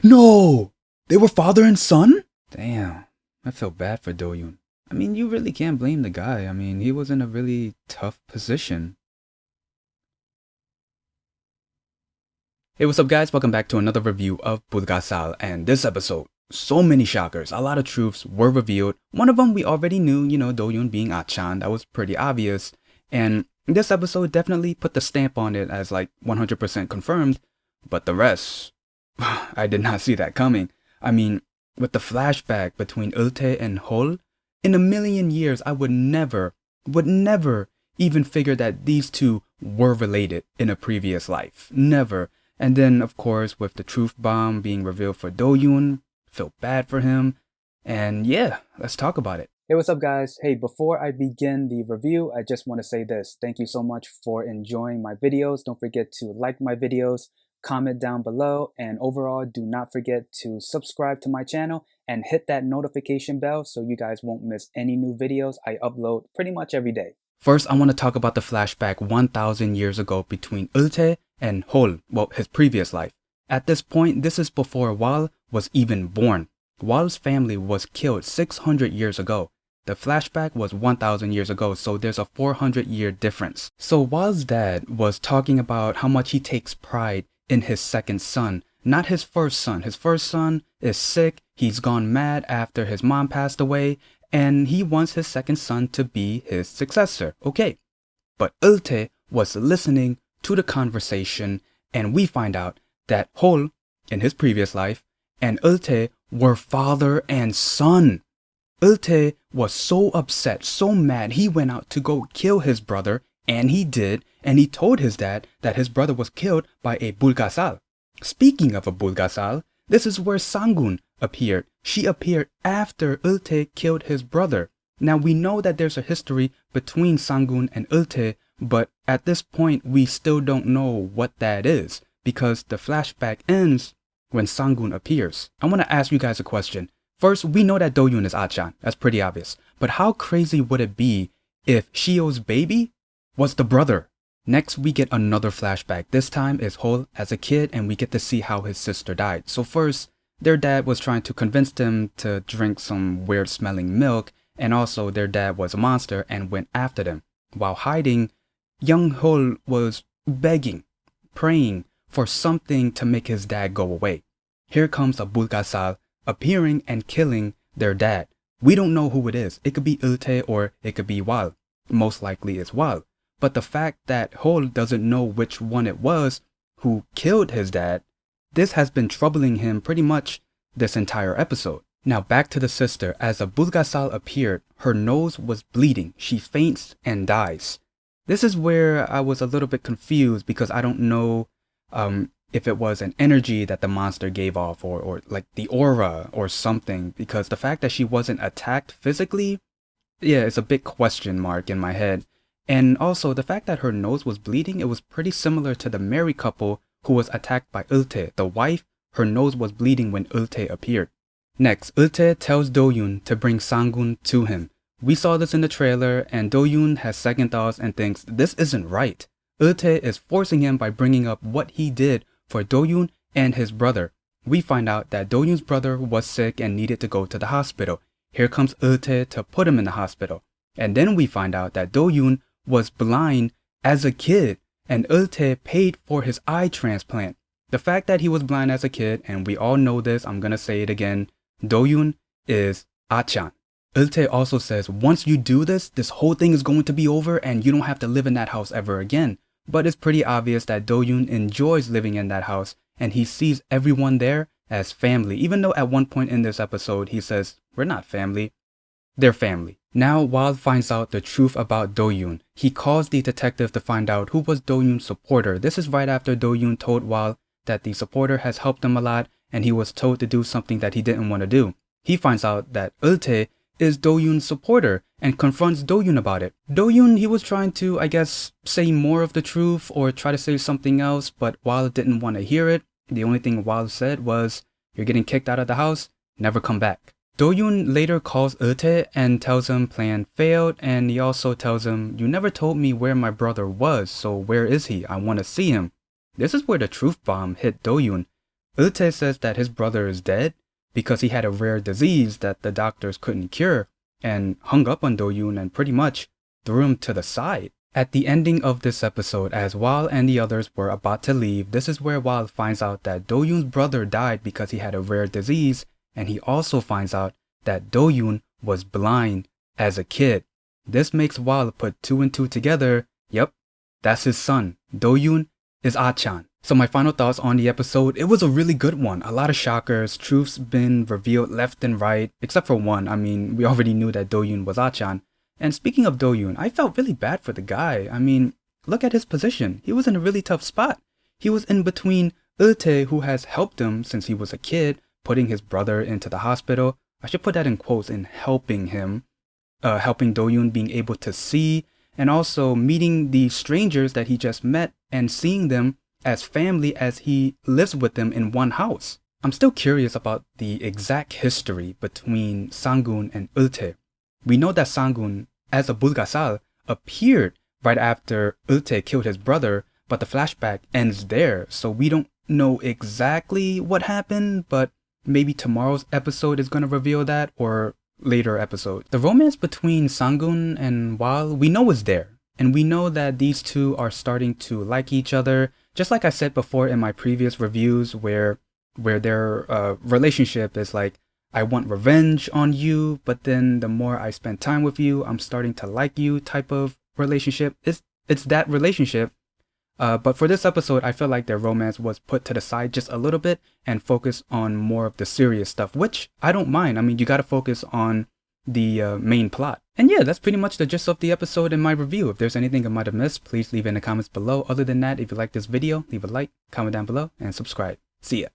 No! They were father and son? Damn, I feel bad for DoYoon. I mean, you really can't blame the guy. I mean, he was in a really tough position. Hey, what's up guys? Welcome back to another review of Bulgasal, and this episode, so many shockers, a lot of truths were revealed. One of them we already knew, DoYoon being Achan, that was pretty obvious. And this episode definitely put the stamp on it as like 100% confirmed, but the rest, I did not see that coming. I mean, with the flashback between EulTae and Hwal, in a million years I would never even figure that these two were related in a previous life. Never. And then, of course, with the truth bomb being revealed for DoYoon, felt bad for him. And yeah, let's talk about it. Hey, what's up guys? Hey, before I begin the review, I just want to say this. Thank you so much for enjoying my videos. Don't forget to like my videos, comment down below, and overall, do not forget to subscribe to my channel and hit that notification bell so you guys won't miss any new videos I upload pretty much every day. First, I want to talk about the flashback 1,000 years ago between EulTae and Hwal, well, his previous life. At this point, this is before Hwal was even born. Hwal's family was killed 600 years ago. The flashback was 1,000 years ago, so there's a 400-year difference. So Hwal's dad was talking about how much he takes pride in his second son, not his first son. His first son is sick, he's gone mad after his mom passed away, and he wants his second son to be his successor. Okay, but EulTae was listening to the conversation, and we find out that Hwal, in his previous life, and EulTae were father and son. EulTae was so upset, so mad, he went out to go kill his brother, and he did, and he told his dad that his brother was killed by a Bulgasal. Speaking of a Bulgasal, this is where Sangun appeared. She appeared after EulTae killed his brother. Now we know that there's a history between Sangun and EulTae, but at this point we still don't know what that is because the flashback ends when Sangun appears. I want to ask you guys a question. First, we know that DoYoon is Achan. That's pretty obvious. But how crazy would it be if Shio's baby was the brother? Next, we get another flashback. This time is Hwal as a kid, and we get to see how his sister died. So first, their dad was trying to convince them to drink some weird smelling milk, and also their dad was a monster and went after them. While hiding, young Hwal was begging, praying for something to make his dad go away. Here comes a Bulgasal appearing and killing their dad. We don't know who it is. It could be EulTae or it could be Hwal. Most likely it's Hwal. But the fact that Hwal doesn't know which one it was who killed his dad, this has been troubling him pretty much this entire episode. Now back to the sister. As a Bulgasal appeared, her nose was bleeding. She faints and dies. This is where I was a little bit confused because I don't know if it was an energy that the monster gave off or like the aura or something, because the fact that she wasn't attacked physically, yeah, it's a big question mark in my head. And also the fact that her nose was bleeding, it was pretty similar to the married couple who was attacked by EulTae. The wife, her nose was bleeding when EulTae appeared. Next, EulTae tells DoYoon to bring Sangun to him. We saw this in the trailer, and DoYoon has second thoughts and thinks this isn't right. EulTae is forcing him by bringing up what he did for DoYoon and his brother. We find out that DoYoon's brother was sick and needed to go to the hospital. Here comes EulTae to put him in the hospital. And then we find out that DoYoon was blind as a kid, and EulTae paid for his eye transplant. The fact that he was blind as a kid, and we all know this, I'm gonna say it again, DoYoon is Achan. EulTae also says once you do this, this whole thing is going to be over and you don't have to live in that house ever again. But it's pretty obvious that DoYoon enjoys living in that house and he sees everyone there as family, even though at one point in this episode he says, we're not family, they're family. Now Hwal finds out the truth about DoYoon. He calls the detective to find out who was DoYoon's supporter. This is right after DoYoon told Hwal that the supporter has helped him a lot and he was told to do something that he didn't want to do. He finds out that EulTae is DoYoon's supporter and confronts DoYoon about it. DoYoon, he was trying to, I guess, say more of the truth or try to say something else, but Hwal didn't want to hear it. The only thing Hwal said was, you're getting kicked out of the house, never come back. DoYoon later calls EulTae and tells him plan failed, and he also tells him, you never told me where my brother was, so where is he? I want to see him. This is where the truth bomb hit DoYoon. EulTae says that his brother is dead because he had a rare disease that the doctors couldn't cure, and hung up on DoYoon and pretty much threw him to the side. At the ending of this episode, as Hwal and the others were about to leave, this is where Hwal finds out that DoYoon's brother died because he had a rare disease, and he also finds out that DoYoon was blind as a kid. This makes Hwal put 2 and 2 together. Yep, that's his son. DoYoon is Ah-chan. So my final thoughts on the episode, it was a really good one. A lot of shockers, truths been revealed left and right, except for one. I mean, we already knew that DoYoon was Ah-chan. And speaking of DoYoon, I felt really bad for the guy. I mean, look at his position. He was in a really tough spot. He was in between EulTae, who has helped him since he was a kid, putting his brother into the hospital. I should put that in quotes, in helping him. Helping DoYoon being able to see, and also meeting the strangers that he just met and seeing them as family as he lives with them in one house. I'm still curious about the exact history between Sang-gun and EulTae. We know that Sang-gun, as a Bulgasal, appeared right after EulTae killed his brother, but the flashback ends there, so we don't know exactly what happened, but maybe tomorrow's episode is going to reveal that, or later episode. The romance between Sang-gun and Hwal, we know is there. And we know that these two are starting to like each other. Just like I said before in my previous reviews where their relationship is like, I want revenge on you, but then the more I spend time with you, I'm starting to like you type of relationship. It's that relationship. But for this episode, I feel like their romance was put to the side just a little bit and focus on more of the serious stuff, which I don't mind. I mean, you got to focus on the main plot. And yeah, that's pretty much the gist of the episode in my review. If there's anything I might have missed, please leave it in the comments below. Other than that, if you like this video, leave a like, comment down below, and subscribe. See ya.